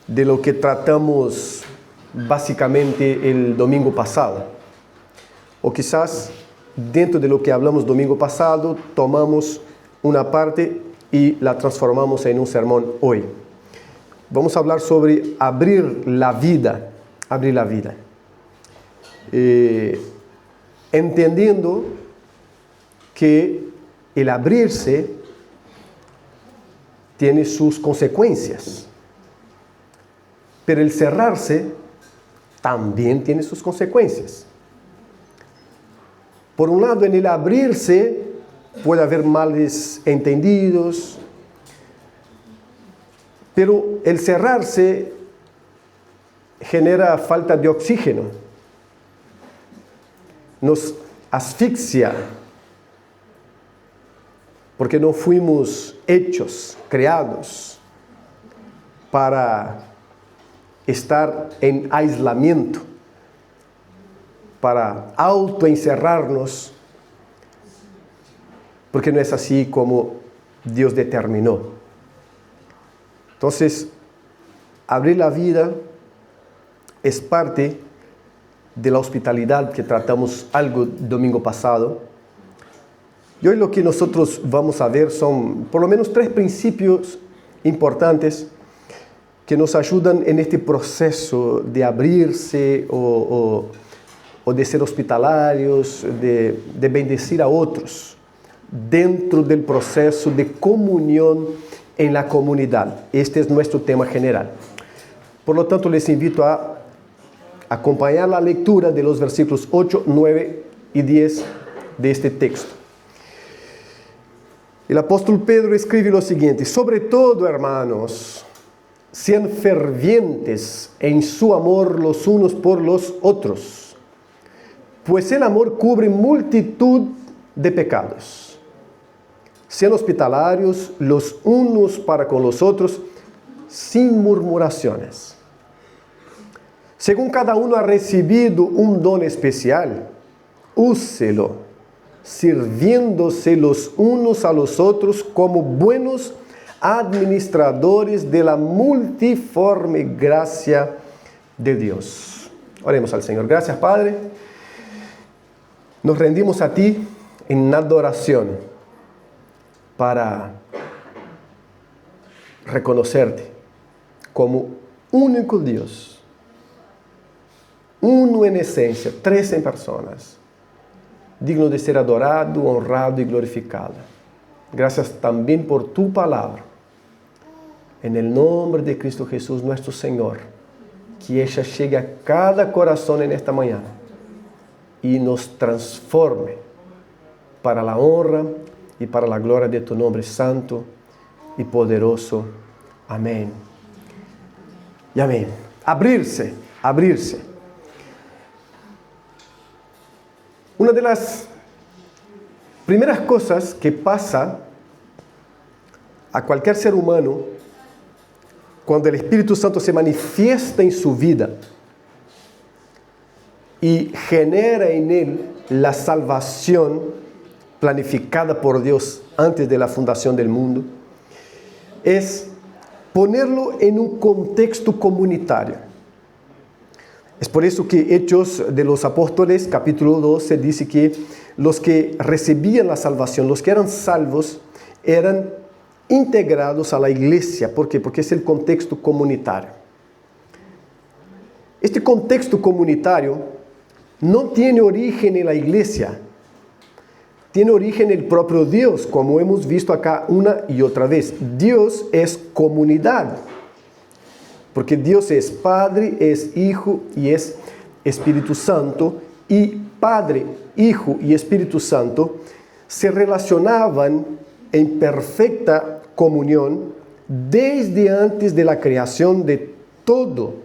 de lo que tratamos básicamente el domingo pasado. O quizás dentro de lo que hablamos domingo pasado, tomamos una parte y la transformamos en un sermón hoy. Vamos a hablar sobre abrir la vida. Abrir la vida. Entendiendo que el abrirse tiene sus consecuencias, pero el cerrarse también tiene sus consecuencias. Por un lado, en el abrirse puede haber males entendidos, pero el cerrarse genera falta de oxígeno, nos asfixia, porque no fuimos hechos, creados para estar en aislamiento, para autoencerrarnos, porque no es así como Dios determinó. Entonces, abrir la vida es parte de la hospitalidad que tratamos algo domingo pasado. Y hoy lo que nosotros vamos a ver son por lo menos 3 principios importantes que nos ayudan en este proceso de abrirse o de ser hospitalarios, de bendecir a otros dentro del proceso de comunión en la comunidad. Este es nuestro tema general. Por lo tanto, les invito a acompañar la lectura de los versículos 8, 9 y 10 de este texto. El apóstol Pedro escribe lo siguiente: sobre todo, hermanos, sean fervientes en su amor los unos por los otros, pues el amor cubre multitud de pecados. Sean hospitalarios los unos para con los otros, sin murmuraciones. Según cada uno ha recibido un don especial, úselo, sirviéndose los unos a los otros como buenos administradores de la multiforme gracia de Dios. Oremos al Señor. Gracias, Padre. Nos rendimos a ti en adoración para reconocerte como único Dios. Uno en esencia, 3 en personas, digno de ser adorado, honrado y glorificado. Gracias también por tu palabra. En el nombre de Cristo Jesús, nuestro Señor, que ella llegue a cada corazón en esta mañana y nos transforme para la honra y para la gloria de tu nombre santo y poderoso. Amén. Y amén. Abrirse, abrirse. Una de las primeras cosas que pasa a cualquier ser humano cuando el Espíritu Santo se manifiesta en su vida y genera en él la salvación planificada por Dios antes de la fundación del mundo, es ponerlo en un contexto comunitario. Es por eso que Hechos de los Apóstoles, capítulo 12, dice que los que recibían la salvación, los que eran salvos, eran integrados a la iglesia. ¿Por qué? Porque es el contexto comunitario. Este contexto comunitario no tiene origen en la iglesia, tiene origen en el propio Dios, como hemos visto acá una y otra vez. Dios es comunidad. Porque Dios es Padre, es Hijo y es Espíritu Santo. Y Padre, Hijo y Espíritu Santo se relacionaban en perfecta comunión desde antes de la creación de todo.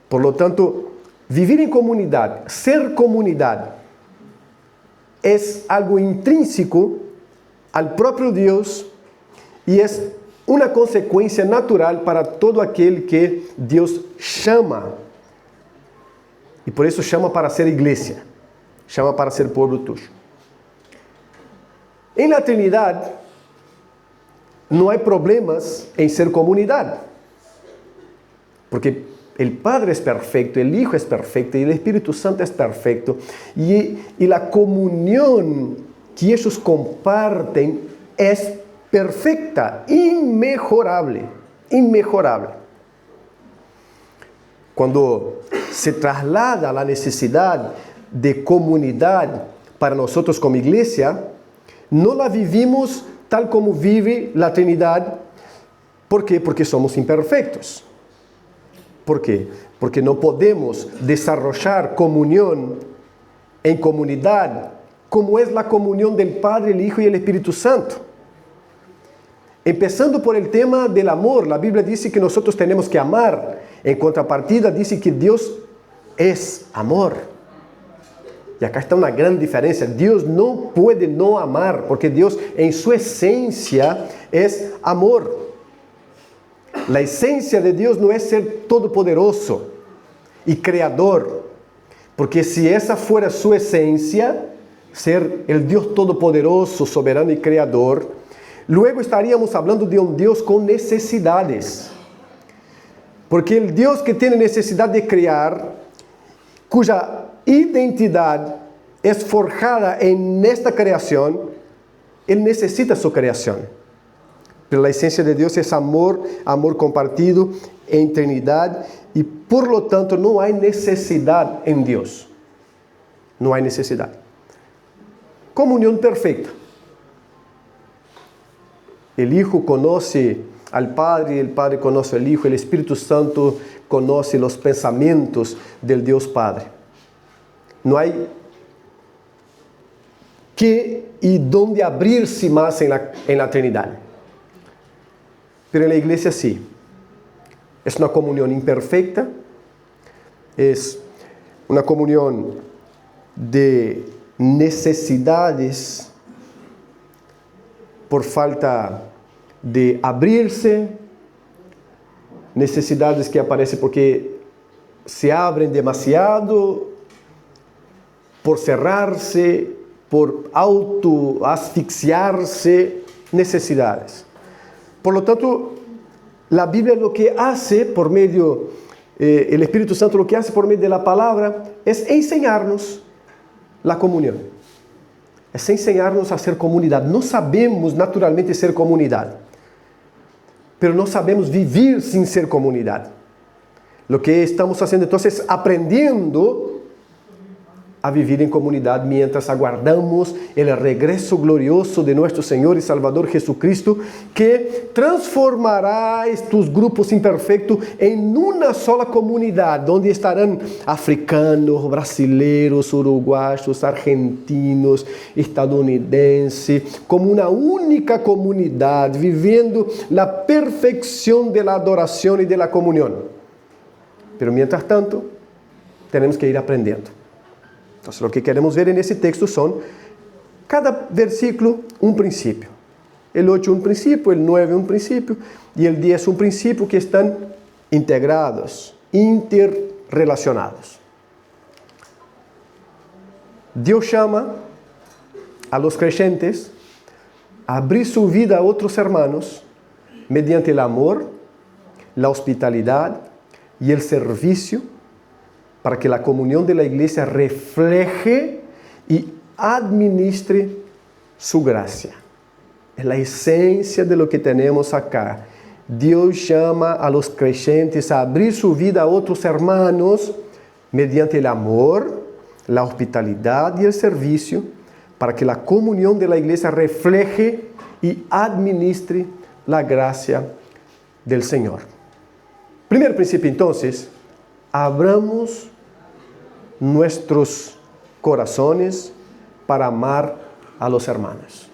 Por lo tanto, vivir en comunidad, ser comunidad, es algo intrínseco al propio Dios y es una consecuencia natural para todo aquel que Dios llama. Y por eso llama para ser iglesia, llama para ser pueblo tuyo. En la Trinidad no hay problemas en ser comunidad. Porque el Padre es perfecto, el Hijo es perfecto y el Espíritu Santo es perfecto. Y la comunión que ellos comparten es perfecta, inmejorable, inmejorable. Cuando se traslada la necesidad de comunidad para nosotros como iglesia, no la vivimos tal como vive la Trinidad. ¿Por qué? Porque somos imperfectos. ¿Por qué? Porque no podemos desarrollar comunión en comunidad como es la comunión del Padre, el Hijo y el Espíritu Santo. Empezando por el tema del amor, la Biblia dice que nosotros tenemos que amar. En contrapartida dice que Dios es amor. Y acá está una gran diferencia. Dios no puede no amar, porque Dios en su esencia es amor. La esencia de Dios no es ser todopoderoso y creador, porque si esa fuera su esencia, ser el Dios todopoderoso, soberano y creador, luego estaríamos hablando de un Dios con necesidades. Porque el Dios que tiene necesidad de crear, cuya identidad es forjada en esta creación, Él necesita su creación. Pero la esencia de Dios es amor, amor compartido en Trinidad, y por lo tanto no hay necesidad en Dios. No hay necesidad. Comunión perfecta. El Hijo conoce al Padre, el Padre conoce al Hijo, el Espíritu Santo conoce los pensamientos del Dios Padre. No hay qué y dónde abrirse más en la Trinidad. Pero en la iglesia sí. Es una comunión imperfecta, es una comunión de necesidades por falta de abrirse, necesidades que aparecen porque se abren demasiado, por cerrarse, por auto-asfixiarse, necesidades. Por lo tanto, la Biblia lo que hace por medio, el Espíritu Santo lo que hace por medio de la palabra es enseñarnos la comunión. Es enseñarnos a ser comunidad. No sabemos naturalmente ser comunidad, pero no sabemos vivir sin ser comunidad. Lo que estamos haciendo entonces es aprendiendo a vivir en comunidad mientras aguardamos el regreso glorioso de nuestro Señor y Salvador Jesucristo, que transformará estos grupos imperfectos en una sola comunidad, donde estarán africanos, brasileños, uruguayos, argentinos, estadounidenses, como una única comunidad, viviendo la perfección de la adoración y de la comunión. Pero mientras tanto, tenemos que ir aprendiendo. Entonces, lo que queremos ver en ese texto son, cada versículo, un principio. El 8 un principio, el 9 un principio, y el 10 un principio que están integrados, interrelacionados. Dios llama a los creyentes a abrir su vida a otros hermanos mediante el amor, la hospitalidad y el servicio, para que la comunión de la iglesia refleje y administre su gracia. Es la esencia de lo que tenemos acá. Dios llama a los creyentes a abrir su vida a otros hermanos mediante el amor, la hospitalidad y el servicio, para que la comunión de la iglesia refleje y administre la gracia del Señor. Primer principio, entonces, abramos nuestros corazones para amar a los hermanos.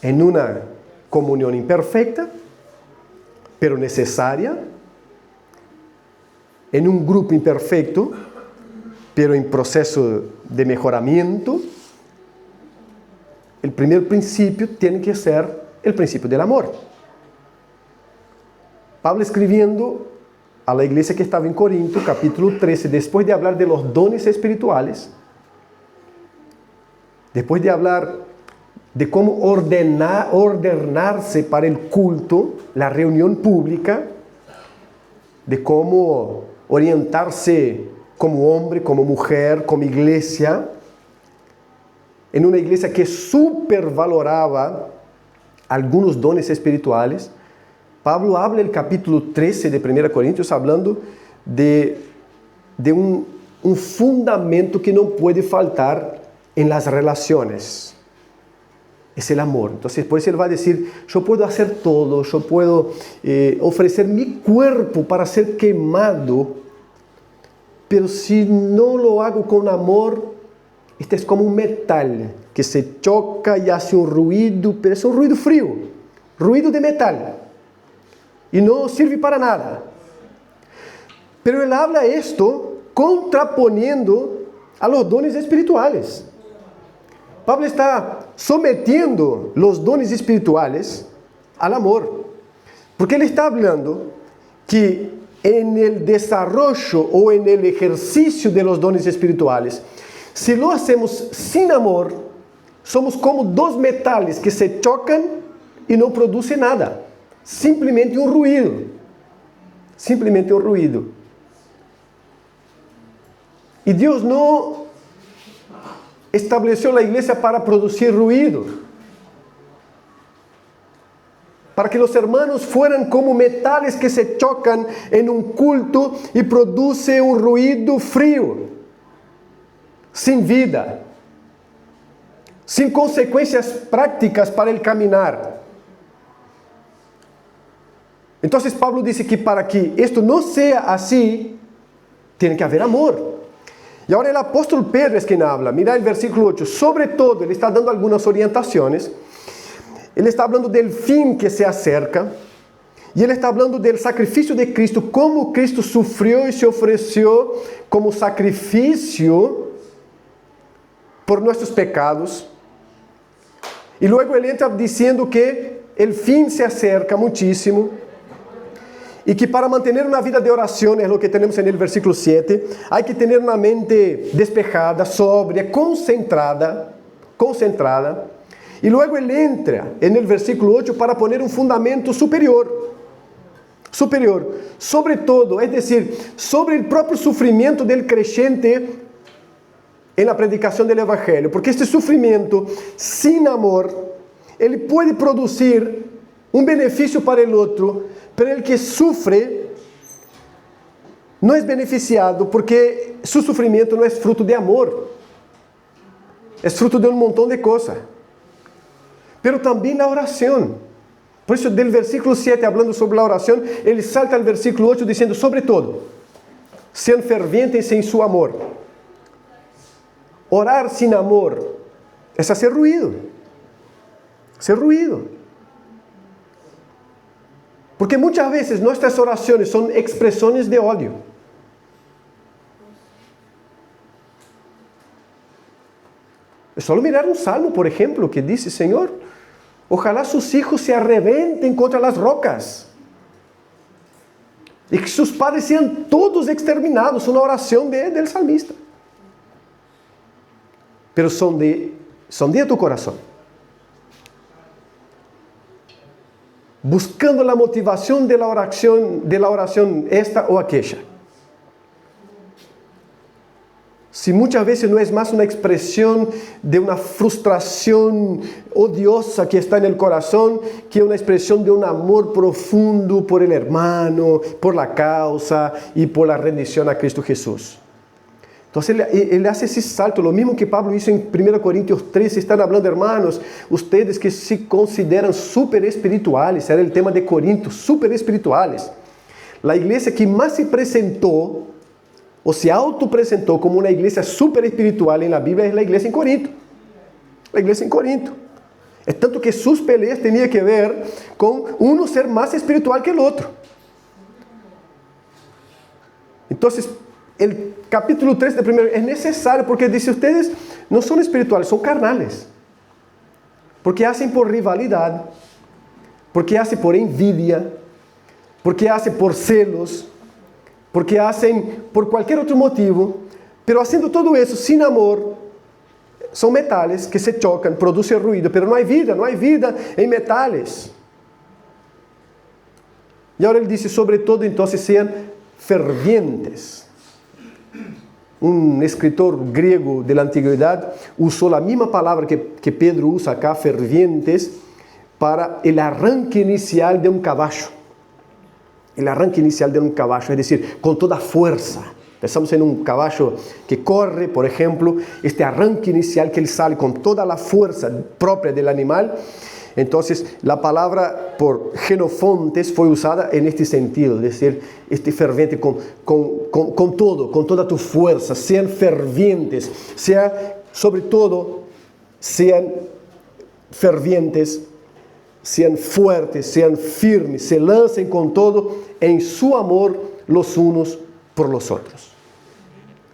En una comunión imperfecta, pero necesaria, en un grupo imperfecto, pero en proceso de mejoramiento, el primer principio tiene que ser el principio del amor. Pablo escribiendo a la iglesia que estaba en Corinto, capítulo 13, después de hablar de los dones espirituales, después de hablar de cómo ordenarse para el culto, la reunión pública, de cómo orientarse como hombre, como mujer, como iglesia, en una iglesia que supervaloraba algunos dones espirituales. Pablo habla en el capítulo 13 de 1 Corintios hablando de un fundamento que no puede faltar en las relaciones. Es el amor. Entonces, por eso él va a decir, yo puedo hacer todo, yo puedo ofrecer mi cuerpo para ser quemado, pero si no lo hago con amor, este es como un metal que se choca y hace un ruido, pero es un ruido frío, ruido de metal, y no sirve para nada. Pero él habla esto contraponiendo a los dones espirituales. Pablo está sometiendo los dones espirituales al amor, porque él está hablando que en el desarrollo o en el ejercicio de los dones espirituales, si lo hacemos sin amor, somos como dos metales que se chocan y no producen nada, simplemente un ruido, simplemente un ruido. Y Dios no estableció la iglesia para producir ruido, para que los hermanos fueran como metales que se chocan en un culto y produce un ruido frío, sin vida, sin consecuencias prácticas para el caminar. Entonces Pablo dice que para que esto no sea así, tiene que haber amor. Y ahora el apóstol Pedro es quien habla. Mira el versículo 8. Sobre todo, él está dando algunas orientaciones. Él está hablando del fin que se acerca. Y él está hablando del sacrificio de Cristo. Cómo Cristo sufrió y se ofreció como sacrificio por nuestros pecados. Y luego él entra diciendo que el fin se acerca muchísimo. Y que para mantener una vida de oración, es lo que tenemos en el versículo 7, hay que tener una mente despejada, sobria, concentrada. Y luego él entra en el versículo 8 para poner un fundamento superior. Sobre todo, es decir, sobre el propio sufrimiento del creyente en la predicación del Evangelio. Porque este sufrimiento sin amor, él puede producir un beneficio para el otro, pero el que sufre no es beneficiado porque su sufrimiento no es fruto de amor, es fruto de un montón de cosas. Pero también la oración. Por eso del versículo 7 hablando sobre la oración, él salta al versículo 8 diciendo, sobre todo, sean fervientes en su amor. Orar sin amor es hacer ruido. Porque muchas veces nuestras oraciones son expresiones de odio. Es solo mirar un salmo, por ejemplo, que dice, Señor, ojalá sus hijos se arrebenten contra las rocas. Y que sus padres sean todos exterminados. Una oración del salmista. Pero son de tu corazón. Buscando la motivación de la oración esta o aquella. Si muchas veces no es más una expresión de una frustración odiosa que está en el corazón, que una expresión de un amor profundo por el hermano, por la causa y por la rendición a Cristo Jesús. Entonces él hace ese salto, lo mismo que Pablo hizo en 1 Corintios 13, están hablando, hermanos, ustedes que se consideran súper espirituales, era el tema de Corinto, súper espirituales. La iglesia que más se presentó, o se autopresentó como una iglesia súper espiritual en la Biblia es la iglesia en Corinto. La iglesia en Corinto. Es tanto que sus peleas tenían que ver con uno ser más espiritual que el otro. Entonces, el capítulo 3 de primero es necesario porque dice, ustedes no son espirituales, son carnales. Porque hacen por rivalidad, porque hacen por envidia, porque hacen por celos, porque hacen por cualquier otro motivo, pero haciendo todo eso sin amor, son metales que se chocan, producen ruido, pero no hay vida en metales. Y ahora él dice, sobre todo, entonces sean fervientes. Un escritor griego de la antigüedad usó la misma palabra que Pedro usa acá, fervientes, para el arranque inicial de un caballo. El arranque inicial de un caballo, es decir, con toda fuerza. Pensamos en un caballo que corre, por ejemplo, este arranque inicial que él sale con toda la fuerza propia del animal. Entonces, la palabra por Genofontes fue usada en este sentido, es decir, este ferviente con todo, con toda tu fuerza. Sean fervientes, sobre todo, sean fervientes, sean fuertes, sean firmes, se lancen con todo en su amor los unos por los otros.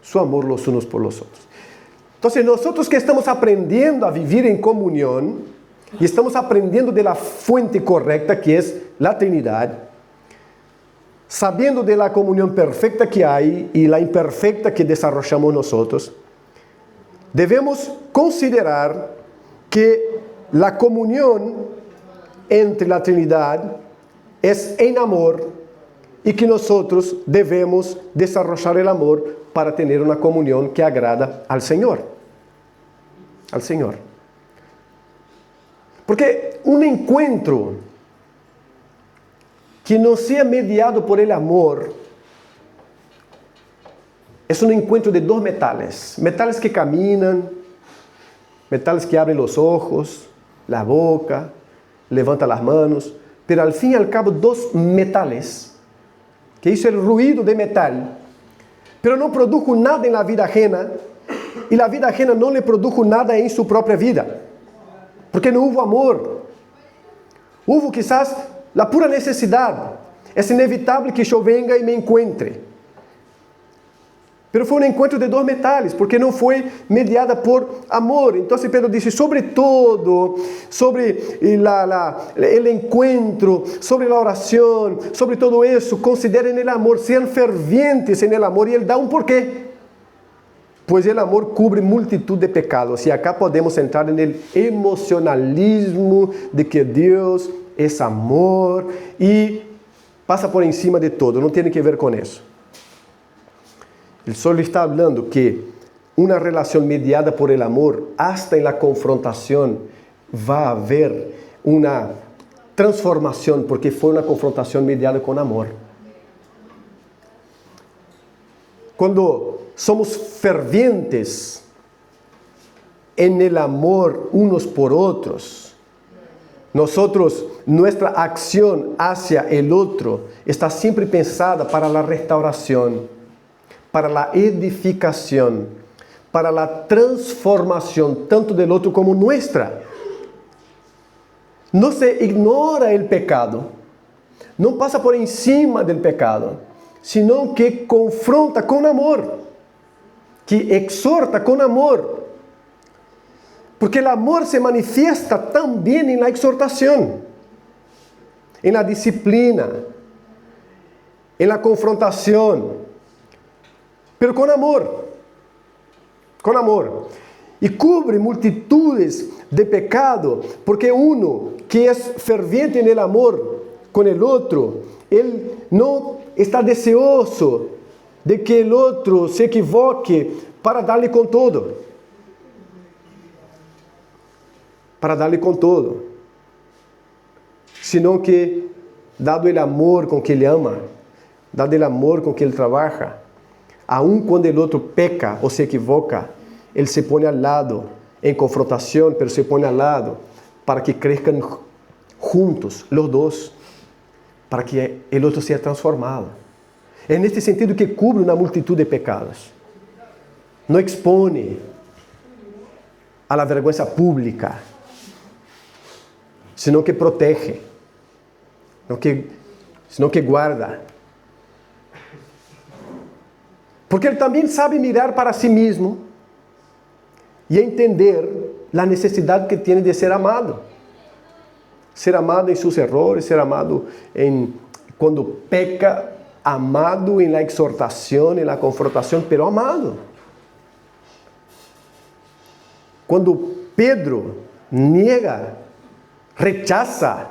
Su amor los unos por los otros. Entonces, nosotros que estamos aprendiendo a vivir en comunión, y estamos aprendiendo de la fuente correcta, que es la Trinidad, sabiendo de la comunión perfecta que hay y la imperfecta que desarrollamos nosotros, debemos considerar que la comunión entre la Trinidad es en amor y que nosotros debemos desarrollar el amor para tener una comunión que agrada al Señor. Al Señor. Porque un encuentro que no sea mediado por el amor es un encuentro de dos metales. Metales que caminan, metales que abren los ojos, la boca, levantan las manos, pero al fin y al cabo dos metales, que hizo el ruido de metal, pero no produjo nada en la vida ajena, y la vida ajena no le produjo nada en su propia vida. Porque no hubo amor. Hubo quizás la pura necesidad. Es inevitable que yo venga y me encuentre. Pero fue un encuentro de dos metales, porque no fue mediada por amor. Entonces Pedro dice, sobre todo, sobre el encuentro, sobre la oración, sobre todo eso, consideren el amor, sean fervientes en el amor. Y él da un porqué. Pues el amor cubre multitud de pecados. Y acá podemos entrar en el emocionalismo de que Dios es amor y pasa por encima de todo. No tiene que ver con eso. Él solo está hablando que una relación mediada por el amor, hasta en la confrontación, va a haber una transformación, porque fue una confrontación mediada con amor. Cuando somos fervientes en el amor unos por otros, nuestra acción hacia el otro está siempre pensada para la restauración, para la edificación, para la transformación tanto del otro como nuestra. No se ignora el pecado, no pasa por encima del pecado, sino que confronta con amor, que exhorta con amor. Porque el amor se manifiesta también en la exhortación, en la disciplina, en la confrontación, pero con amor. Con amor. Y cubre multitudes de pecado, porque uno que es ferviente en el amor con el otro, él no está deseoso de que el otro se equivoque para darle con todo. Para darle con todo. Sino que, dado el amor con que ele ama, dado el amor con que ele trabaja, aun cuando el otro peca o se equivoca, él se pone al lado, en confrontación, pero se pone al lado, para que crezcan juntos, los dos, para que el otro sea transformado. Es en este sentido que cubre una multitud de pecados. No expone a la vergüenza pública, sino que protege, sino que guarda. Porque ele também sabe mirar para si mismo e entender a necessidade que tem de ser amado. Ser amado em seus errores, ser amado quando peca, amado em la exhortação, em la confrontação, pero amado. Quando Pedro niega, rechaza,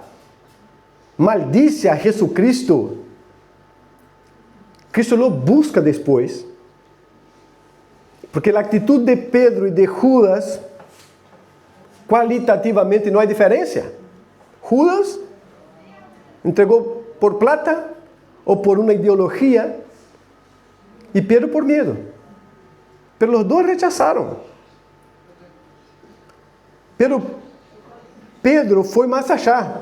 maldice a Jesucristo, Cristo lo busca después. Porque la actitud de Pedro y de Judas, cualitativamente no hay diferencia. Judas entregó por plata o por una ideología y Pedro por miedo. Pero los dos rechazaron. Pero Pedro fue más allá.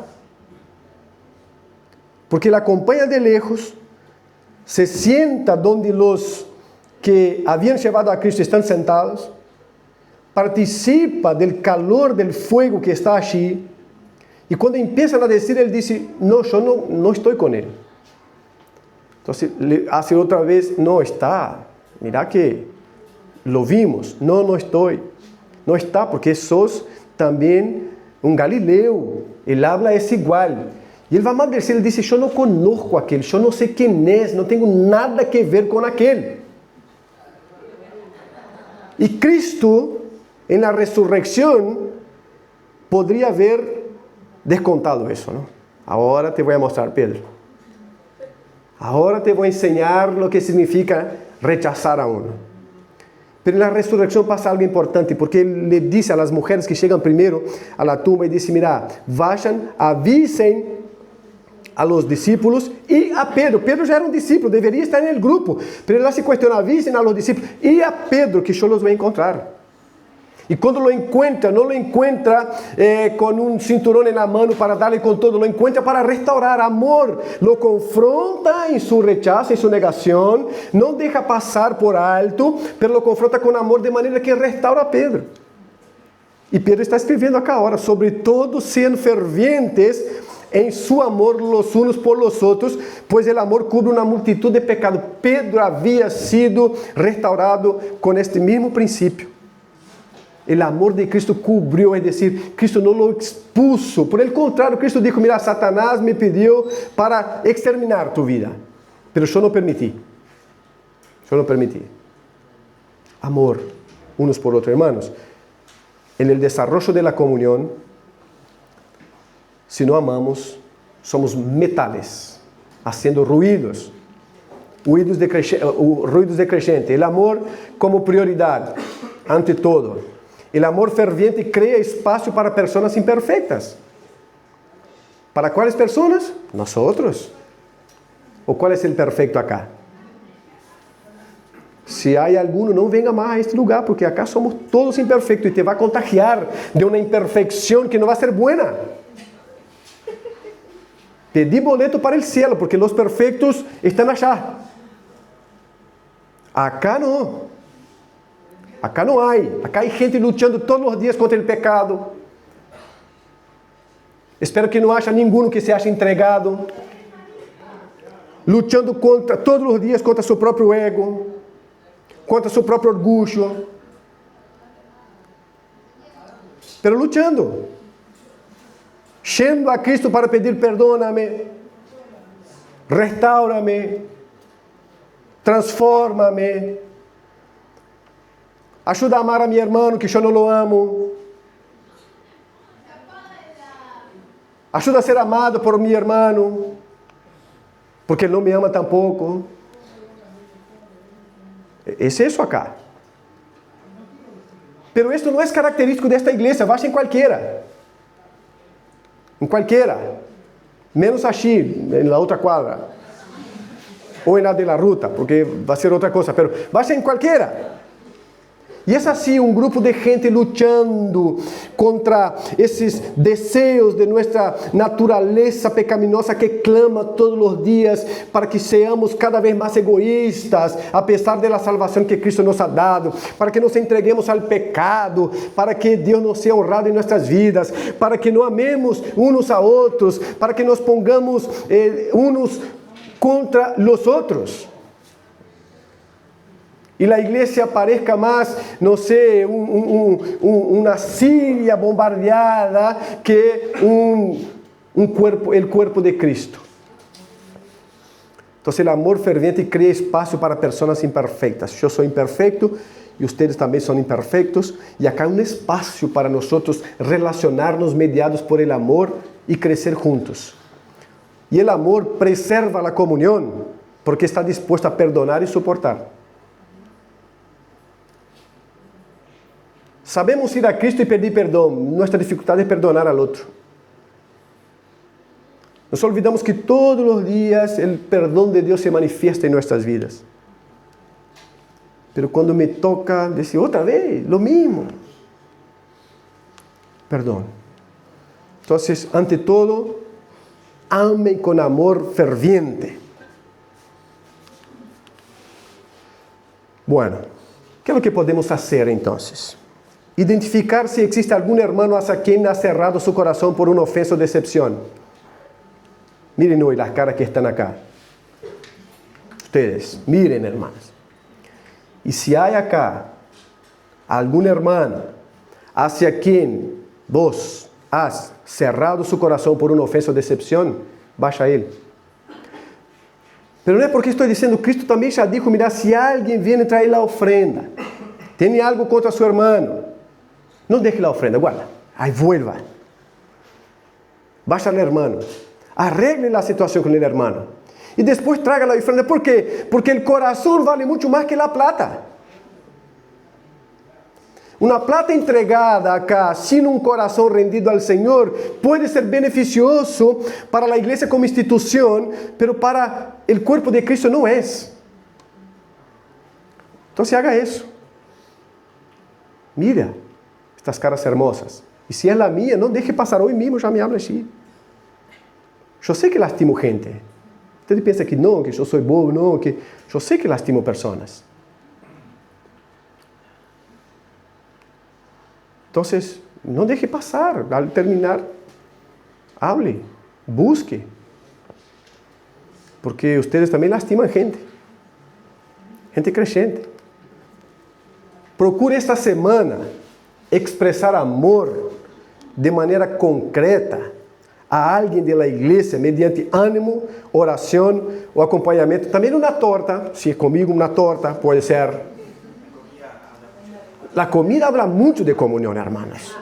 Porque él acompaña de lejos, se sienta donde los que habían llevado a Cristo están sentados, participa del calor del fuego que está allí, y cuando empiezan a decir, él dice, no, yo no estoy con él. Entonces le hace otra vez, no está, mira que lo vimos, no estoy, no está, porque sos también un Galileo, el habla es igual. Y él va más veces, él dice, yo no conozco a aquel, yo no sé quién es, no tengo nada que ver con aquel. Y Cristo, en la resurrección, podría haber descontado eso, ¿no? Ahora te voy a mostrar, Pedro. Ahora te voy a enseñar lo que significa rechazar a uno. Pero en la resurrección pasa algo importante, porque él le dice a las mujeres que llegan primero a la tumba y dice, mira, vayan, avisen a los discípulos y a Pedro. Pedro ya era un discípulo, debería estar en el grupo, pero él hace cuestión, avisen a los discípulos y a Pedro que yo los voy a encontrar. Y cuando lo encuentra, no lo encuentra con un cinturón en la mano para darle con todo, lo encuentra para restaurar amor, lo confronta en su rechazo, en su negación, no deja pasar por alto, pero lo confronta con amor de manera que restaura a Pedro. Y Pedro está escribiendo acá ahora, sobre todo sean fervientes en su amor los unos por los otros, pues el amor cubre una multitud de pecados. Pedro había sido restaurado con este mismo principio. El amor de Cristo cubrió, es decir, Cristo no lo expuso. Por el contrario, Cristo dijo, mira, Satanás me pidió para exterminar tu vida, pero yo no permití. Yo no permití. Amor unos por otros, hermanos. En el desarrollo de la comunión, si no amamos, somos metales, haciendo ruidos de creyente. El amor como prioridad, ante todo. El amor ferviente crea espacio para personas imperfectas. ¿Para cuáles personas? Nosotros. ¿O cuál es el perfecto acá? Si hay alguno, no venga más a este lugar, porque acá somos todos imperfectos y te va a contagiar de una imperfección que no va a ser buena. Pedí boleto para el cielo, porque los perfectos están allá. Acá no. Acá no hay. Acá hay gente luchando todos los días contra el pecado. Espero que no haya ninguno que se haya entregado. Luchando todos los días contra su propio ego, contra su propio orgullo. Pero luchando. Yendo a Cristo para pedir perdóname, restaurame, transfórmame, ayuda a amar a mi hermano que yo no lo amo, ayuda a ser amado por mi hermano, porque él no me ama tampoco. Es eso acá. Pero esto no es característico de esta iglesia, vaya en cualquiera. En cualquiera, menos allí, en la otra cuadra, o en la de la ruta, porque va a ser otra cosa, pero vaya en cualquiera. Y es así un grupo de gente luchando contra esos deseos de nuestra naturaleza pecaminosa que clama todos los días para que seamos cada vez más egoístas, a pesar de la salvación que Cristo nos ha dado, para que nos entreguemos al pecado, para que Dios no sea honrado en nuestras vidas, para que no amemos unos a otros, para que nos pongamos unos contra los otros. Y la iglesia parezca más, no sé, una Siria bombardeada que el cuerpo de Cristo. Entonces el amor ferviente crea espacio para personas imperfectas. Yo soy imperfecto y ustedes también son imperfectos. Y acá hay un espacio para nosotros relacionarnos mediados por el amor y crecer juntos. Y el amor preserva la comunión. porque está dispuesto a perdonar y soportar. Sabemos ir a Cristo y pedir perdón. Nuestra dificultad es perdonar al otro. Nos olvidamos que todos los días el perdón de Dios se manifiesta en nuestras vidas. Pero cuando me toca decir otra vez lo mismo, perdón. Entonces, ante todo, ame con amor ferviente. Bueno, ¿qué es lo que podemos hacer entonces? Identificar si existe algún hermano hacia quien ha cerrado su corazón por una ofensa o decepción. Miren hoy las caras que están acá. Ustedes, miren, hermanos. Y si hay acá algún hermano hacia quien vos has cerrado su corazón por una ofensa o decepción, vaya a él. Pero no es porque estoy diciendo, Cristo también ya dijo, mira, si alguien viene a traer la ofrenda, tiene algo contra su hermano, no deje la ofrenda, guarda, ahí vuelva. Vaya al hermano, arregle la situación con el hermano. Y después traga la ofrenda. ¿Por qué? Porque el corazón vale mucho más que la plata. Una plata entregada acá, sin un corazón rendido al Señor, puede ser beneficioso para la iglesia como institución, pero para el cuerpo de Cristo no es. Entonces haga eso. Mira estas caras hermosas. Y si es la mía, no deje pasar hoy mismo, ya me habla así. Yo sé que lastimo gente. Usted piensa que no, que yo soy bobo, no, que yo sé que lastimo personas. Entonces, no deje pasar. Al terminar, hable, busque. Porque ustedes también lastiman gente. Gente creyente. Procure esta semana expresar amor de manera concreta a alguien de la iglesia mediante ánimo, oración o acompañamiento. También una torta, si es conmigo una torta, puede ser. La comida habla mucho de comunión, hermanos.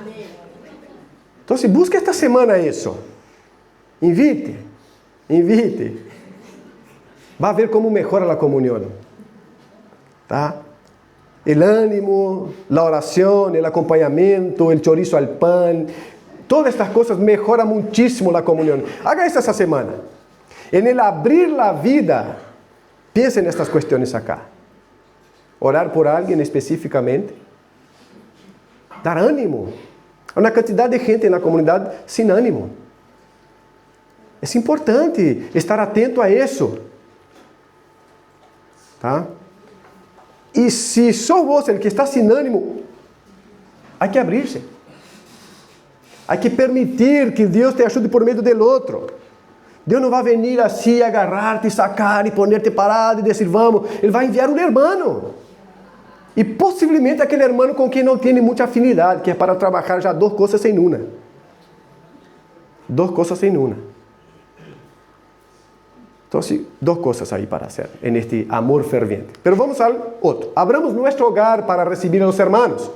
Entonces, busque esta semana eso. Invite. Va a ver cómo mejora la comunión. ¿Tá? El ánimo, la oración, el acompañamiento, el chorizo al pan, todas estas cosas mejoran muchísimo la comunión. Haga eso esa semana. En el abrir la vida, piense en estas cuestiones acá. Orar por alguien específicamente. Dar ánimo. Hay una cantidad de gente en la comunidad sin ánimo. Es importante estar atento a eso. ¿Tá? Y si sos vos el que está sin ánimo, hay que abrirse. Hay que permitir que Dios te ayude por medio del otro. Dios no va a venir así, agarrarte, sacar y ponerte parado y decir, vamos. Él va a enviar un hermano. Y posiblemente aquel hermano con quien no tiene mucha afinidad, que es para trabajar ya dos cosas en una. Dos cosas en una. Entonces, dos cosas ahí para hacer en este amor ferviente. Pero vamos al otro. Abramos nuestro hogar para recibir a los hermanos.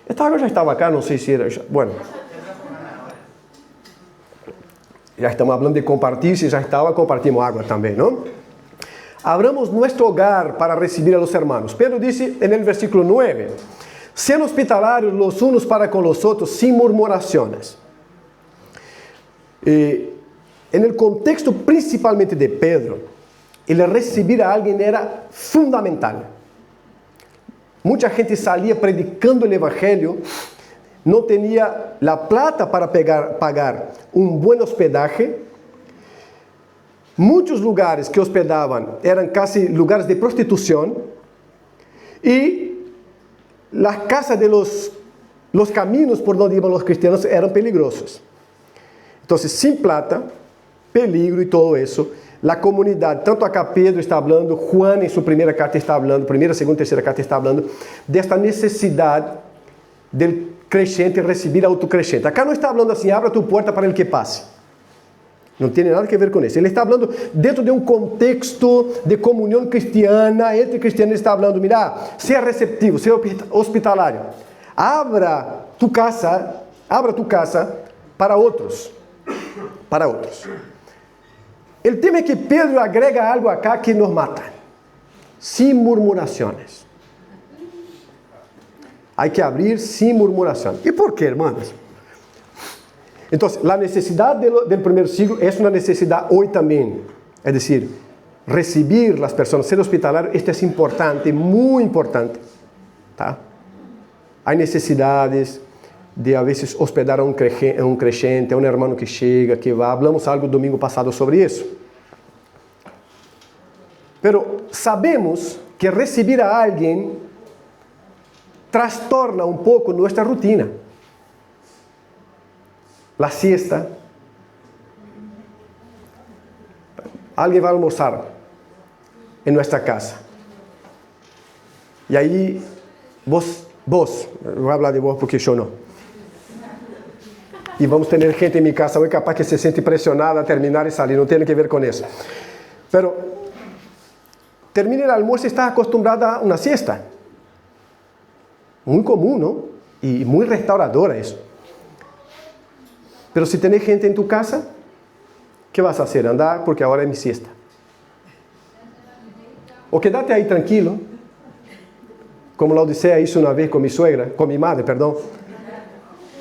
Esta agua ya estaba acá, no sé si era... Bueno. Ya estamos hablando de compartir, si ya estaba, compartimos agua también, ¿no? Abramos nuestro hogar para recibir a los hermanos. Pedro dice en el versículo 9, sean hospitalarios los unos para con los otros sin murmuraciones. En el contexto principalmente de Pedro, el recibir a alguien era fundamental. Mucha gente salía predicando el evangelio, no tenía la plata para pagar un buen hospedaje. Muchos lugares que hospedaban eran casi lugares de prostitución y las casas de los caminos por donde iban los cristianos eran peligrosos. Entonces, sin plata, peligro y todo eso, la comunidad, tanto acá Pedro está hablando, Juan en su primera carta está hablando, primera, segunda, tercera carta está hablando, de esta necesidad del creyente recibir a otro creyente. Acá no está hablando así, abra tu puerta para el que pase. No tiene nada que ver con eso. Ele está hablando dentro de un contexto de comunión cristiana, entre cristianos. Ele está hablando, mira, sea receptivo, sea hospitalario. Abra tu casa para otros. Para otros. El tema es que Pedro agrega algo acá que nos mata. Sin murmuraciones. Hay que abrir sin murmuración. ¿Y por qué, hermanos? Entonces, la necesidad del primer siglo es una necesidad hoy también. Es decir, recibir las personas, ser hospitalario, esto es importante, muy importante. ¿Tá? Hay necesidades de a veces hospedar a un creyente, a un hermano que llega, que va. Hablamos algo domingo pasado sobre eso. Pero sabemos que recibir a alguien trastorna un poco nuestra rutina. La siesta. Alguien va a almorzar en nuestra casa. Y ahí vos, voy a hablar de vos porque yo no. Y vamos a tener gente en mi casa hoy capaz que se siente presionada a terminar y salir, no tiene que ver con eso. Pero termina el almuerzo y está acostumbrada a una siesta. Muy común, ¿no? Y muy restauradora eso. Pero si tenés gente en tu casa, ¿qué vas a hacer? Andar porque ahora es mi siesta. O quédate ahí tranquilo, como la Odisea hizo una vez con mi madre, perdón.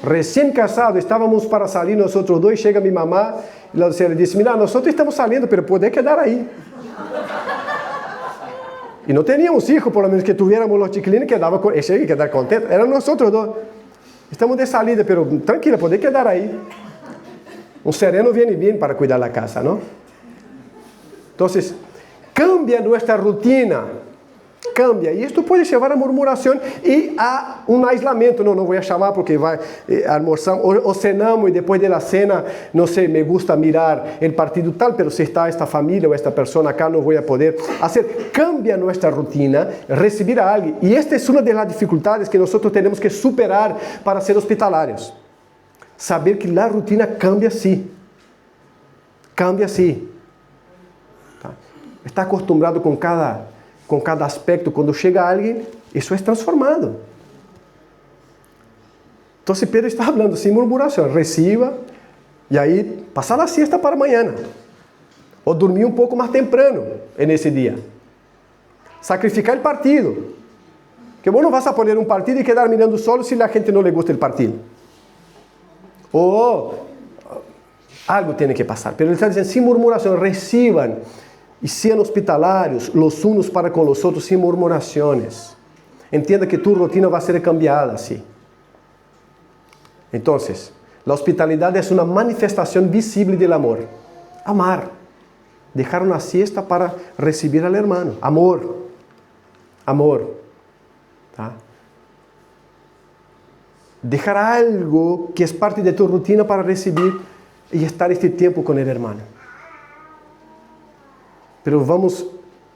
Recién casado, estábamos para salir nosotros dos, y llega mi mamá, y la Odisea le dice, mira, nosotros estamos saliendo, pero podés quedar ahí. Y no teníamos hijos, por lo menos que tuviéramos los chiquilines, quedaba con ella y quedar contento. Eran nosotros dos. Estamos de salida, pero tranquila, podés quedar ahí. Un sereno viene bien para cuidar la casa, ¿no? Entonces, cambia nuestra rutina. Cambia. Y esto puede llevar a murmuración y a un aislamiento. No voy a llamar porque va a almorzar o cenamos y después de la cena, no sé, me gusta mirar el partido tal, pero si está esta familia o esta persona acá no voy a poder hacer. Cambia nuestra rutina, recibir a alguien. Y esta es una de las dificultades que nosotros tenemos que superar para ser hospitalarios. Saber que la rutina cambia así. Cambia así. Está acostumbrado con cada aspecto. Cuando llega alguien, eso es transformado. Entonces Pedro está hablando sin murmuración. Reciba y ahí pasa la siesta para mañana. O dormir un poco más temprano en ese día. Sacrificar el partido. Que vos no vas a poner un partido y quedar mirando solo si la gente no le gusta el partido. O algo tiene que pasar. Pero él está diciendo, sin murmuración, reciban y sean hospitalarios los unos para con los otros sin murmuraciones. Entienda que tu rutina va a ser cambiada así. Entonces, la hospitalidad es una manifestación visible del amor. Amar. Dejar una siesta para recibir al hermano. Amor. Amor. ¿Tá? Dejar algo que es parte de tu rutina para recibir y estar este tiempo con el hermano. Pero vamos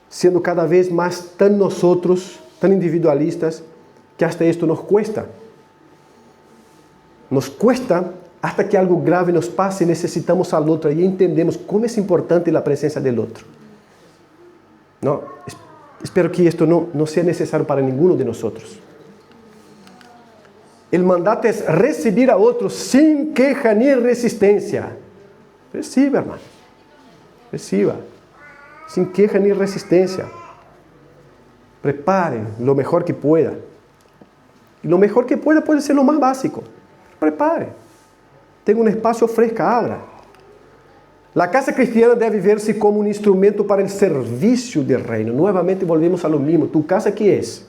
siendo cada vez más tan nosotros, tan individualistas, que hasta esto nos cuesta. Nos cuesta hasta que algo grave nos pase y necesitamos al otro y entendemos cómo es importante la presencia del otro. No, espero que esto no sea necesario para ninguno de nosotros. El mandato es recibir a otros sin queja ni resistencia. Reciba, hermano. Reciba. Sin queja ni resistencia. Prepare lo mejor que pueda. Y lo mejor que pueda puede ser lo más básico. Prepare. Tenga un espacio fresco, abra. La casa cristiana debe verse como un instrumento para el servicio del reino. Nuevamente volvemos a lo mismo. ¿Tu casa qué es?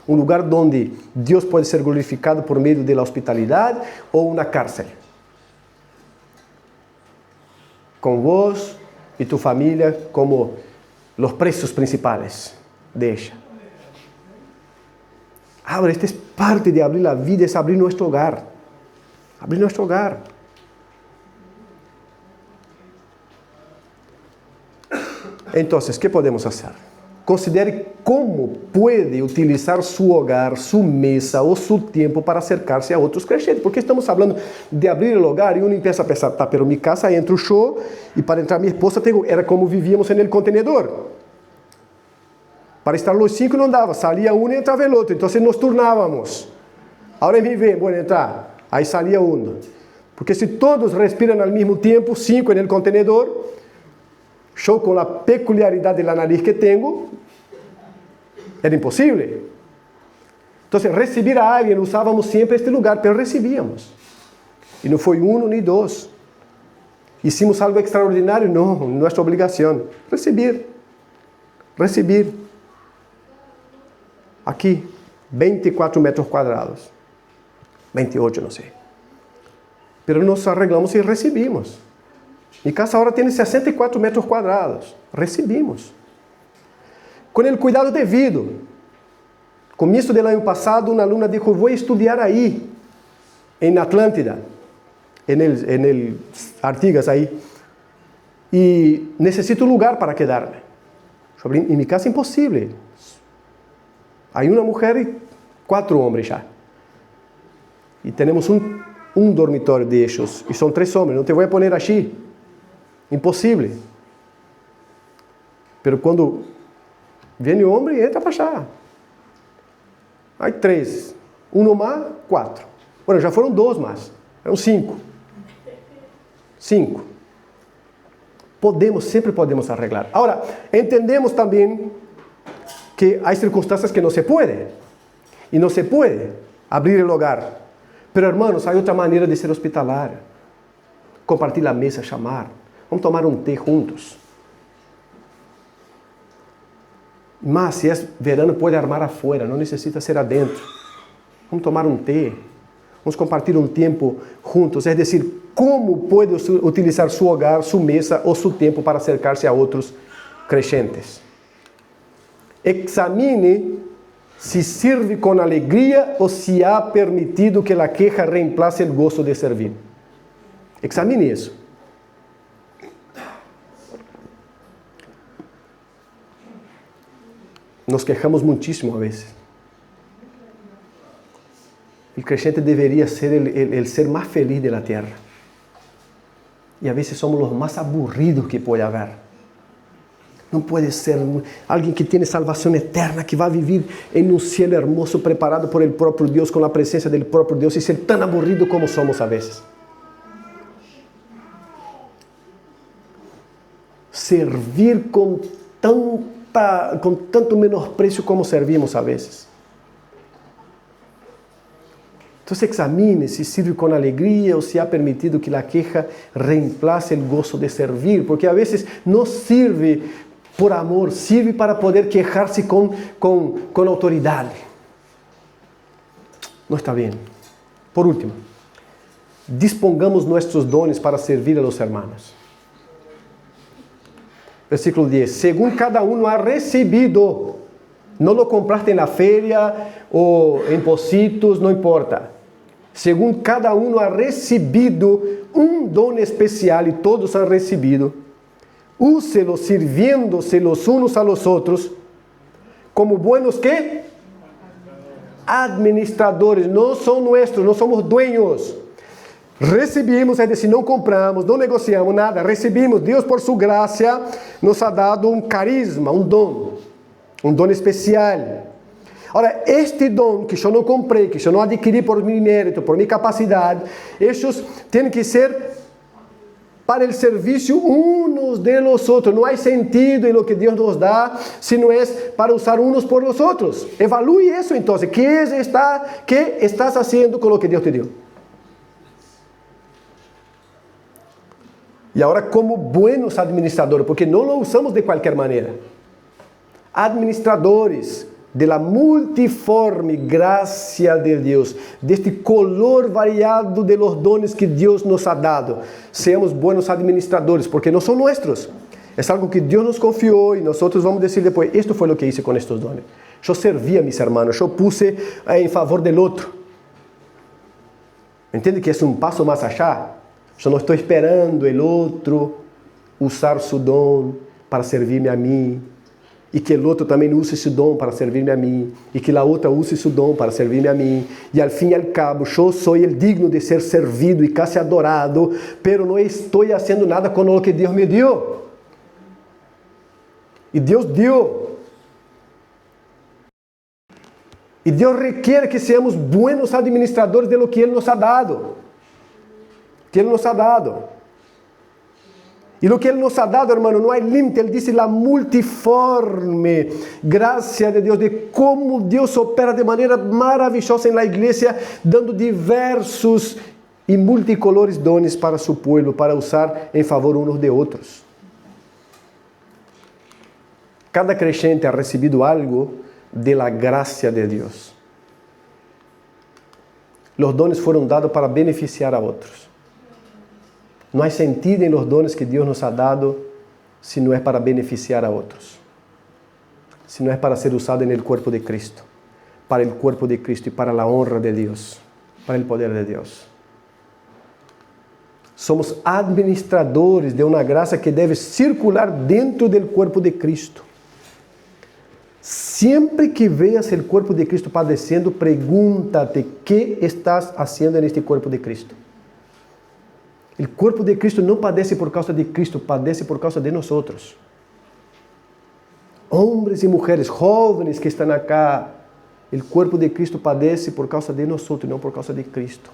Un lugar donde Dios puede ser glorificado por medio de la hospitalidad o una cárcel. Con vos y tu familia como los presos principales de ella. Ahora, esta es parte de abrir la vida, es abrir nuestro hogar. Abrir nuestro hogar. Entonces, ¿qué podemos hacer? Considere cómo puede utilizar su hogar, su mesa o su tiempo para acercarse a otros creyentes. Porque estamos hablando de abrir el hogar y uno empieza a pensar, tá, pero mi casa entra yo y para entrar mi esposa era como vivíamos en el contenedor. Para estar los 5 no daba, salía uno y entraba el otro, entonces nos turnábamos. Ahora me ven, bueno, entrar, ahí salía uno. Porque si todos respiran al mismo tiempo, 5 en el contenedor, Yo con la peculiaridad de la nariz que tengo, era imposible. Entonces, recibir a alguien, usábamos siempre este lugar, pero recibíamos. Y no fue uno ni dos. Hicimos algo extraordinario, no, nuestra obligación. Recibir. Aquí, 24 metros cuadrados. 28, no sé. Pero nos arreglamos y recibimos. Mi casa ahora tiene 64 metros cuadrados. Recibimos. Con el cuidado debido. Comienzo del año pasado, una alumna dijo, voy a estudiar ahí, en Atlántida, en el Artigas ahí, y necesito un lugar para quedarme. En mi casa imposible. Hay una mujer y 4 hombres ya. Y tenemos un dormitorio de ellos, y son 3 hombres, no te voy a poner allí. Imposible. Pero cuando viene o homem, entra para allá. Hay 3. Uno más, 4. Bueno, ya fueron 2 más. Eran 5. 5. Siempre podemos arreglar. Ahora, entendemos también que hay circunstancias que no se puede. Y no se puede abrir el hogar. Pero, hermanos, hay otra manera de ser hospitalar. Compartir la mesa, chamar. Vamos tomar um té juntos. Mas, se é verano, pode armar afuera, não necessita ser adentro. Vamos tomar um té. Vamos compartilhar um tempo juntos. É dizer, como pode utilizar seu hogar, sua mesa ou seu tempo para acercar-se a outros creyentes. Examine se sirve com alegria ou se há permitido que a queja reemplace o gozo de servir. Examine isso. Nos quejamos muchísimo a veces. El creyente debería ser el ser más feliz de la tierra. Y a veces somos los más aburridos que puede haber. No puede ser alguien que tiene salvación eterna, que va a vivir en un cielo hermoso preparado por el propio Dios, con la presencia del propio Dios, y ser tan aburrido como somos a veces. Servir con tanto menosprecio como servimos a veces. Entonces examine si sirve con alegría o si ha permitido que la queja reemplace el gozo de servir, porque a veces no sirve por amor, sirve para poder quejarse con autoridad. No está bien. Por último, dispongamos nuestros dones para servir a los hermanos. Versículo 10. Según cada uno ha recibido, no lo compraste en la feria o en Pocitos, no importa. Según cada uno ha recibido un don especial y todos han recibido, úselo sirviéndose los unos a los otros como buenos ¿qué? Administradores. No son nuestros, no somos dueños. Recebimos, é decir, não compramos, não negociamos nada, recebimos. Deus, por sua graça, nos ha dado um carisma, um dom especial. Ora, este dom que eu não comprei, que eu não adquiri por meu mérito, por minha capacidade, estes têm que ser para o serviço uns de los outros. Não há sentido em lo que Deus nos dá, se não é para usar uns por los outros. Evalue isso, então. ¿Qué estás haciendo com o que Deus te deu? E agora, como buenos administradores, porque não lo usamos de qualquer maneira. Administradores de la multiforme gracia de Deus, deste color variado de los dones que Deus nos ha dado. Seamos buenos administradores, porque não são nossos. É algo que Deus nos confiou e nós vamos dizer depois, isto foi o que hice com estes dones. Eu servi a mis hermanos, eu puse em favor del outro. Entende que é um passo mais allá? Eu não estou esperando o outro usar seu dom para servir-me a mim. E que o outro também use esse dom para servir-me a mim. E que a outra use seu dom para servir-me a mim. E al fim e al cabo, eu sou o digno de ser servido e casi adorado, pero não estou fazendo nada com o que Deus me deu. E Deus deu. E Deus requer que seamos buenos administradores de lo que Ele nos ha dado. Que Ele nos ha dado. Y lo que Él nos ha dado, hermano, no hay límite. Él dice la multiforme gracia de Dios, de cómo Dios opera de manera maravillosa en la iglesia, dando diversos y multicolores dones para su pueblo, para usar en favor unos de otros. Cada creyente ha recibido algo de la gracia de Dios. Los dones fueron dados para beneficiar a otros. No hay sentido en los dones que Dios nos ha dado si no es para beneficiar a otros. Si no es para ser usado en el cuerpo de Cristo. Para el cuerpo de Cristo y para la honra de Dios. Para el poder de Dios. Somos administradores de una gracia que debe circular dentro del cuerpo de Cristo. Siempre que veas el cuerpo de Cristo padeciendo, pregúntate qué estás haciendo en este cuerpo de Cristo. El cuerpo de Cristo no padece por causa de Cristo, padece por causa de nosotros. Hombres y mujeres, jóvenes que están acá, el cuerpo de Cristo padece por causa de nosotros, no por causa de Cristo.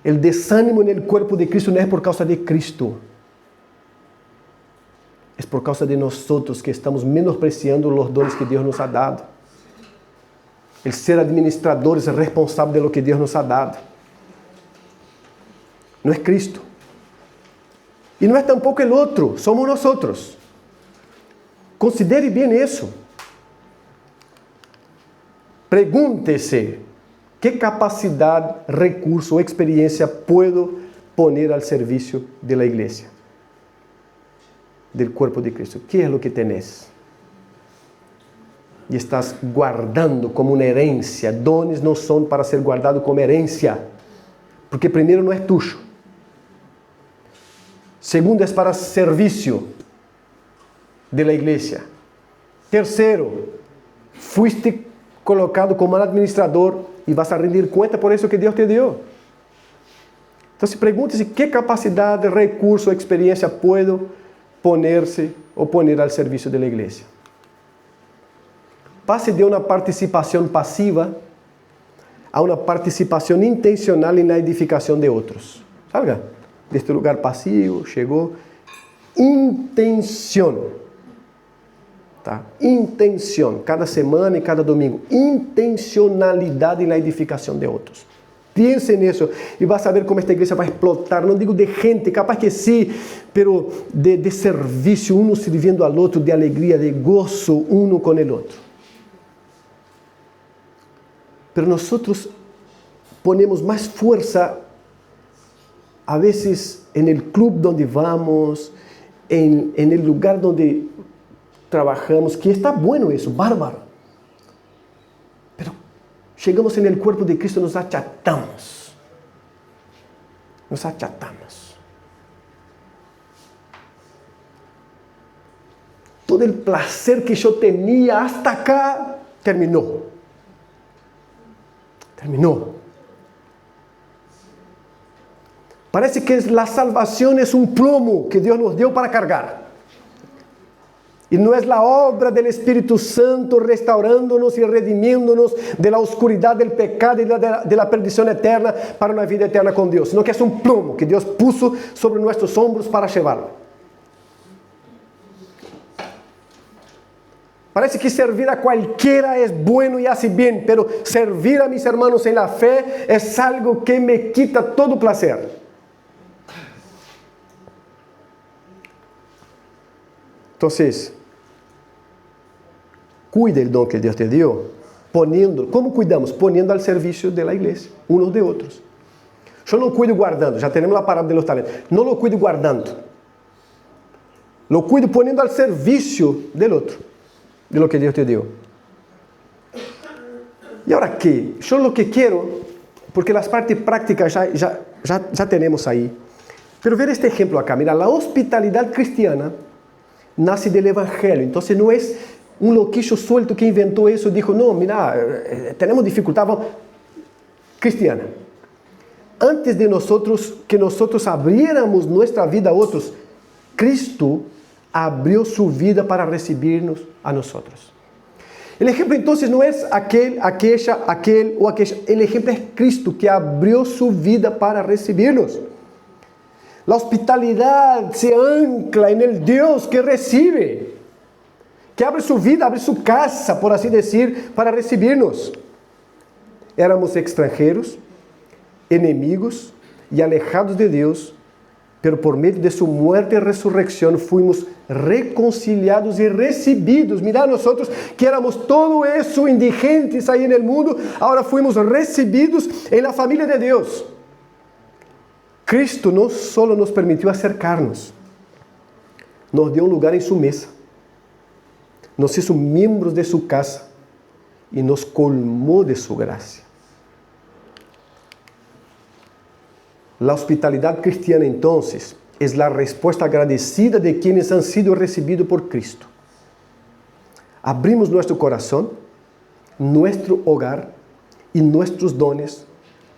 El desánimo en el cuerpo de Cristo no es por causa de Cristo. Es por causa de nosotros que estamos menospreciando los dones que Dios nos ha dado. El ser administradores responsables de lo que Dios nos ha dado. No es Cristo. Y no es tampoco el otro, somos nosotros. Considere bien eso. Pregúntese, ¿qué capacidad, recurso o experiencia puedo poner al servicio de la iglesia? Del cuerpo de Cristo. ¿Qué es lo que tenés? Y estás guardando como una herencia. Dones no son para ser guardados como herencia. Porque primero no es tuyo. Segundo, es para servicio de la iglesia. Tercero, fuiste colocado como administrador y vas a rendir cuenta por eso que Dios te dio. Entonces pregúntese qué capacidad, recurso, experiencia puedo poner al servicio de la iglesia. Pase de una participación pasiva a una participación intencional en la edificación de otros. Salga de este lugar pasivo, llegó. Intención. Tá? Intención. Cada semana y cada domingo. Intencionalidad en la edificación de otros. Piense en eso y vas a ver cómo esta iglesia va a explotar. No digo de gente, capaz que sí, pero de servicio, uno sirviendo al otro, de alegría, de gozo uno con el otro. Pero nosotros ponemos más fuerza a veces en el club donde vamos, en el lugar donde trabajamos, que está bueno eso, bárbaro. Pero llegamos en el cuerpo de Cristo, nos achatamos. Nos achatamos. Todo el placer que yo tenía hasta acá terminó. Parece que la salvación es un plomo que Dios nos dio para cargar. Y no es la obra del Espíritu Santo restaurándonos y redimiéndonos de la oscuridad del pecado y de la perdición eterna para una vida eterna con Dios, sino que es un plomo que Dios puso sobre nuestros hombros para llevarlo. Parece que servir a cualquiera es bueno y hace bien, pero servir a mis hermanos en la fe es algo que me quita todo placer. Entonces, cuide el don que Dios te dio, poniendo, ¿cómo cuidamos? Poniendo al servicio de la iglesia, unos de otros. Yo no cuido guardando, ya tenemos la parábola de los talentos, no lo cuido guardando, lo cuido poniendo al servicio del otro, de lo que Dios te dio. ¿Y ahora qué? Yo lo que quiero, porque las partes prácticas ya tenemos ahí, pero ver este ejemplo acá, mira, la hospitalidad cristiana nace del Evangelio. Entonces no es un loquillo suelto que inventó eso y dijo, no, mira, tenemos dificultad, vamos. Cristiana. Antes de que nosotros abriéramos nuestra vida a otros, Cristo abrió su vida para recibirnos a nosotros. El ejemplo entonces no es aquel o aquella. El ejemplo es Cristo que abrió su vida para recibirnos. La hospitalidad se ancla en el Dios que recibe, que abre su vida, abre su casa, por así decir, para recibirnos. Éramos extranjeros, enemigos y alejados de Dios, pero por medio de su muerte y resurrección fuimos reconciliados y recibidos. Mirá, nosotros que éramos todo eso, indigentes ahí en el mundo, ahora fuimos recibidos en la familia de Dios. Cristo no solo nos permitió acercarnos, nos dio un lugar en su mesa, nos hizo miembros de su casa y nos colmó de su gracia. La hospitalidad cristiana entonces es la respuesta agradecida de quienes han sido recibidos por Cristo. Abrimos nuestro corazón, nuestro hogar y nuestros dones,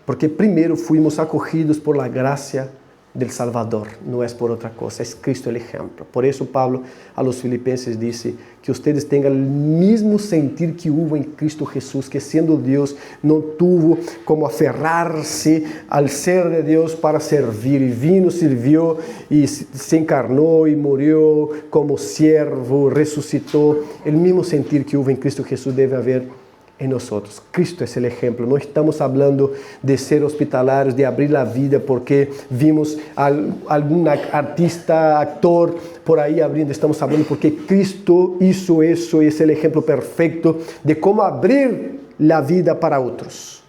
porque primero fuimos acogidos por la gracia del Salvador, no es por otra cosa, es Cristo el ejemplo. Por eso Pablo a los filipenses dice que ustedes tengan el mismo sentir que hubo en Cristo Jesús, que siendo Dios no tuvo como aferrarse al ser de Dios para servir, y vino, sirvió y se encarnó y murió como siervo, resucitó. El mismo sentir que hubo en Cristo Jesús debe haber en nosotros. Cristo es el ejemplo. No estamos hablando de ser hospitalarios, de abrir la vida porque vimos algún artista, actor por ahí abriendo. Estamos hablando porque Cristo hizo eso y es el ejemplo perfecto de cómo abrir la vida para otros.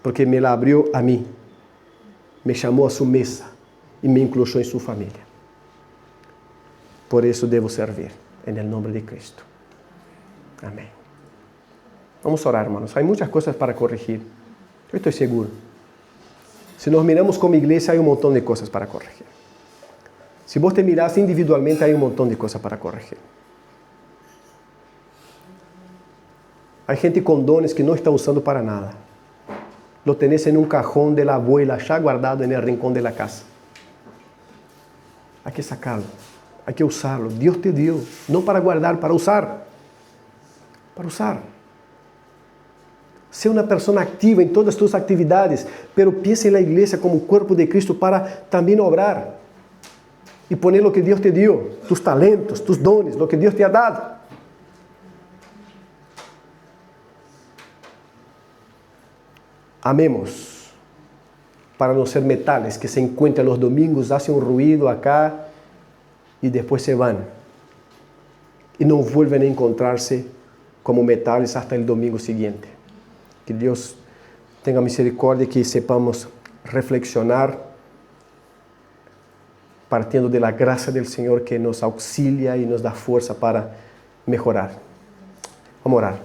Porque me la abrió a mí, me llamó a su mesa y me incluyó en su familia. Por eso debo servir en el nombre de Cristo. Amén. Vamos a orar, hermanos. Hay muchas cosas para corregir. Yo estoy seguro. Si nos miramos como iglesia, hay un montón de cosas para corregir. Si vos te mirás individualmente, hay un montón de cosas para corregir. Hay gente con dones que no está usando para nada. Lo tenés en un cajón de la abuela, ya guardado en el rincón de la casa. Hay que sacarlo. Hay que usarlo. Dios te dio, no para guardar, para usar. Para usar. Ser una persona activa en todas tus actividades, pero piensa en la iglesia como cuerpo de Cristo para también obrar y poner lo que Dios te dio, tus talentos, tus dones, lo que Dios te ha dado. Amemos para no ser metales que se encuentran los domingos, hacen un ruido acá y después se van y no vuelven a encontrarse como metales hasta el domingo siguiente. Que Dios tenga misericordia y que sepamos reflexionar partiendo de la gracia del Señor que nos auxilia y nos da fuerza para mejorar. Vamos a orar.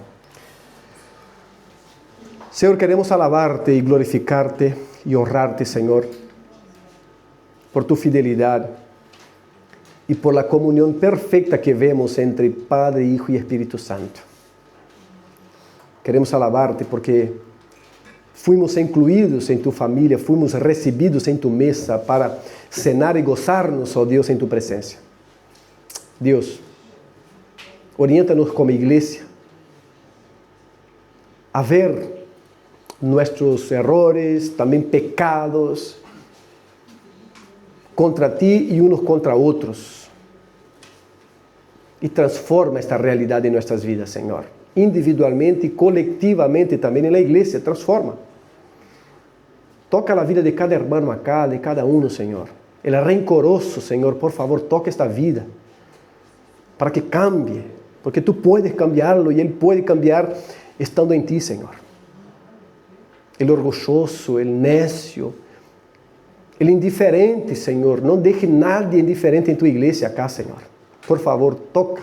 Señor, queremos alabarte y glorificarte y honrarte, Señor, por tu fidelidad y por la comunión perfecta que vemos entre Padre, Hijo y Espíritu Santo. Queremos alabarte porque fuimos incluídos en tu familia, fuimos recibidos en tu mesa para cenar y gozarnos, oh Dios, en tu presencia. Dios, oriéntanos como iglesia a ver nuestros errores, también pecados, contra ti y unos contra otros. Y transforma esta realidad en nuestras vidas, Señor. Individualmente y colectivamente también en la iglesia, transforma. Toca la vida de cada hermano acá, de cada uno, Señor. El rencoroso, Señor, por favor, toca esta vida para que cambie, porque tú puedes cambiarlo y Él puede cambiar estando en ti, Señor. El orgulloso, el necio, el indiferente, Señor. No deje nadie indiferente en tu iglesia acá, Señor. Por favor, toca.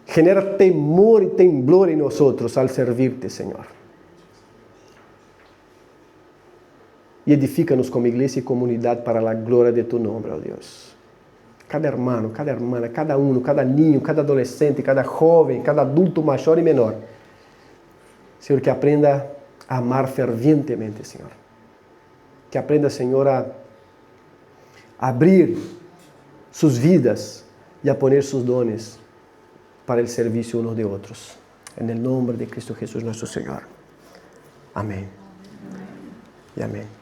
Genera temor y temblor en nosotros al servirte, Señor. Y edifícanos como iglesia y comunidad para la gloria de tu nombre, oh Dios. Cada hermano, cada hermana, cada uno, cada niño, cada adolescente, cada joven, cada adulto mayor y menor. Señor, que aprenda a amar fervientemente, Señor. Que aprenda, Señor, a abrir sus vidas y a poner sus dones para el servicio unos de otros. En el nombre de Cristo Jesús nuestro Señor. Amén. Y amén.